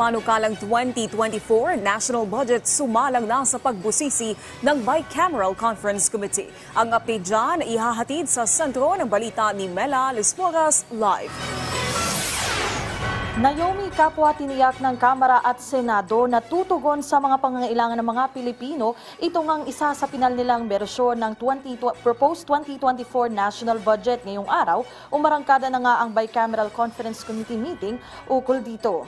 panukalang 2024 national budget sumalang na sa pagbusisi ng Bicameral Conference Committee. Ang update dyan ihahatid sa sentro ng balita ni Mela Lisbogas live. Naomi, kapwa tiniyak ng Kamara at Senado na tutugon sa mga pangangailangan ng mga Pilipino. Ito ngang isa sa pinal nilang bersyon ng proposed 2024 national budget. Ngayong araw, umarangkada na nga ang Bicameral Conference Committee meeting ukol dito.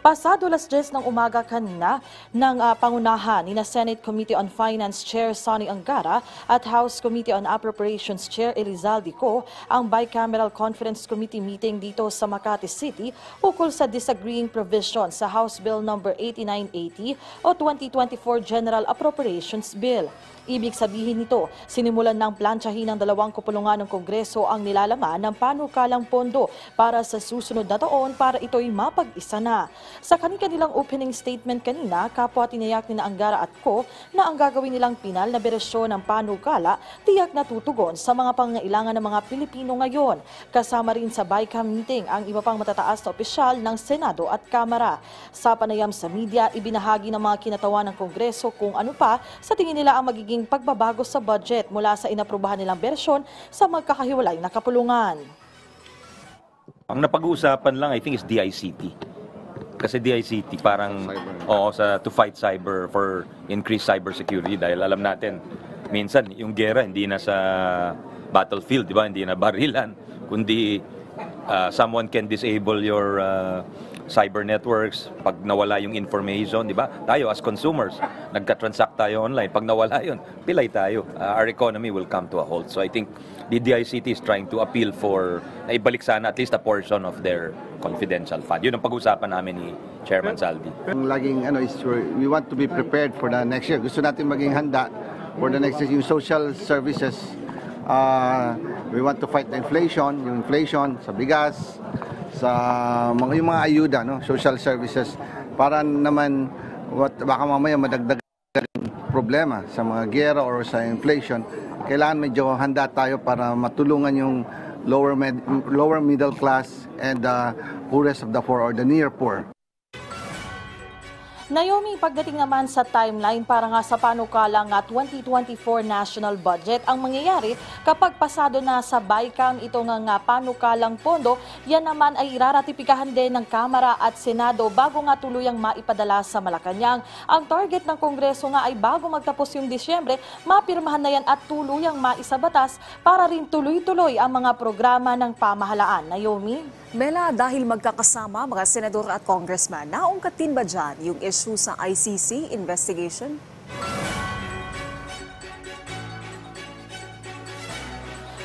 Pasado 10:00 ng umaga kanina ng pangunahan ni Senate Committee on Finance Chair Sonny Angara at House Committee on Appropriations Chair Elizalde Co ang Bicameral Conference Committee meeting dito sa Makati City ukol sa disagreeing provision sa House Bill No. 8980 o 2024 General Appropriations Bill. Ibig sabihin nito, sinimulan ng plantsahin ng dalawang kupulungan ng Kongreso ang nilalaman ng panukalang pondo para sa susunod na taon para ito'y mapag-isa na. Sa kanilang opening statement kanina, kapwa tinayak ni Angara at Co na ang gagawin nilang pinal na bersyon ng panukala tiyak na tutugon sa mga pangangailangan ng mga Pilipino ngayon. Kasama rin sa Bicam meeting ang iba pang matataas na opisyal ng Senado at Kamara. Sa panayam sa media, ibinahagi ng mga kinatawan ng Kongreso kung ano pa sa tingin nila ang magiging pagbabago sa budget mula sa inaprubahan nilang bersyon sa magkakahiwalay na kapulungan. Ang napag-uusapan lang I think is DICT. Kasi DICT parang to fight cyber for increased cyber security dahil alam natin minsan yung gera hindi na sa battlefield, di ba? Hindi na barilan, kundi someone can disable your cyber networks pag nawala yung information, di ba? Tayo as consumers, nagka-transact tayo online. Pag nawala yun, pilay tayo. Our economy will come to a halt. So I think the DICT is trying to appeal for naibalik sana at least a portion of their confidential fund. Yun ang pag-usapan namin ni Chairman Saldi. Laging is we want to be prepared for the next year. Gusto natin maging handa for the next year. Yung social services, we want to fight the inflation, yung inflation sa bigas, sa yung mga ayuda, social services, para naman baka mamaya madagdag problema sa mga gera or sa inflation. Kailangan medyo handa tayo para matulungan yung lower middle class and the poorest of the poor or the near poor. Naomi, pagdating naman sa timeline para nga sa panukalang 2024 national budget, ang mangyayari kapag pasado na sa Bicam itong nga panukalang pondo, yan naman ay iraratipikahan din ng Kamara at Senado bago nga tuluyang maipadala sa Malacanang. Ang target ng Kongreso nga ay bago magtapos yung Disyembre, mapirmahan na yan at tuluyang maisabatas para rin tuloy-tuloy ang mga programa ng pamahalaan. Naomi? Mela, dahil magkakasama mga senador at congressman, naungkatin ba dyan yung issue sa ICC investigation?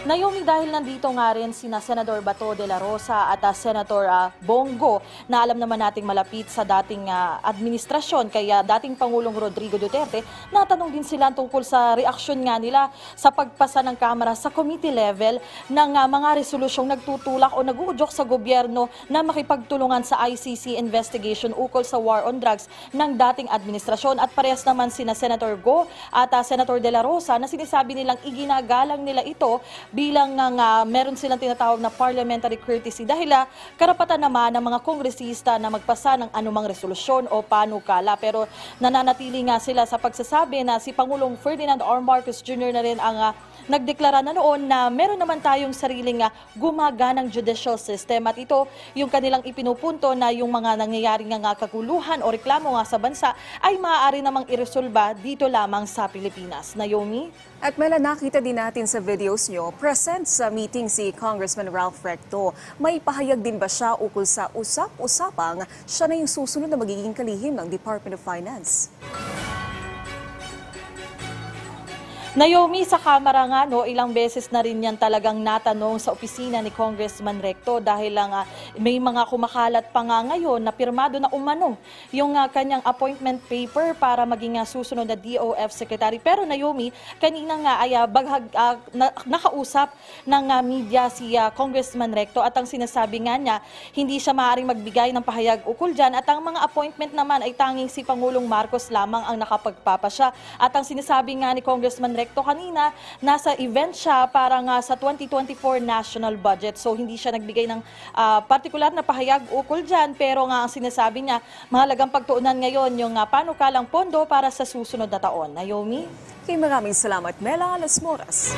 Naomi, dahil nandito nga rin sina Senador Bato de la Rosa at Senator Bongo na alam naman nating malapit sa dating administrasyon kaya dating Pangulong Rodrigo Duterte, natanong din sila tungkol sa reaksyon nga nila sa pagpasa ng Kamara sa committee level ng mga resolusyong nagtutulak o nag-uudyok sa gobyerno na makipagtulungan sa ICC investigation ukol sa war on drugs ng dating administrasyon. At parehas naman sina Senator Go at Senator de la Rosa na sinasabi nilang iginagalang nila ito bilang meron silang tinatawag na parliamentary courtesy dahil karapatan naman ng mga kongresista na magpasa ng anumang resolusyon o panukala. Pero nananatili nga sila sa pagsasabi na si Pangulong Ferdinand R. Marcos Jr. na rin ang nagdeklara na noon na meron naman tayong sariling gumaganang judicial system at ito yung kanilang ipinupunto na yung mga nangyayari nga kaguluhan o reklamo nga sa bansa ay maaari namang iresolba dito lamang sa Pilipinas. Naomi? At Mela, nakita din natin sa videos nyo, present sa meeting si Congressman Ralph Recto. May pahayag din ba siya ukol sa usap-usapang siya na yung susunod na magiging kalihim ng Department of Finance? Naomi, sa Kamara nga, ilang beses na rin yan talagang natanong sa opisina ni Congressman Recto dahil lang may mga kumakalat pa nga ngayon na pirmado na umano yung kanyang appointment paper para maging susunod na DOF Secretary. Pero Naomi, kanina nga ay nakausap ng media si Congressman Recto at ang sinasabi nga niya, hindi siya maaaring magbigay ng pahayag ukol dyan at ang mga appointment naman ay tanging si Pangulong Marcos lamang ang nakapagpapasya. At ang sinasabi nga ni Congressman Recto kanina, nasa event siya para nga sa 2024 national budget. So hindi siya nagbigay ng partikular na pahayag ukol dyan, pero nga ang sinasabi niya, mahalagang pagtuunan ngayon yung panukalang pondo para sa susunod na taon. Naomi? Maraming salamat, Mela Las Moras.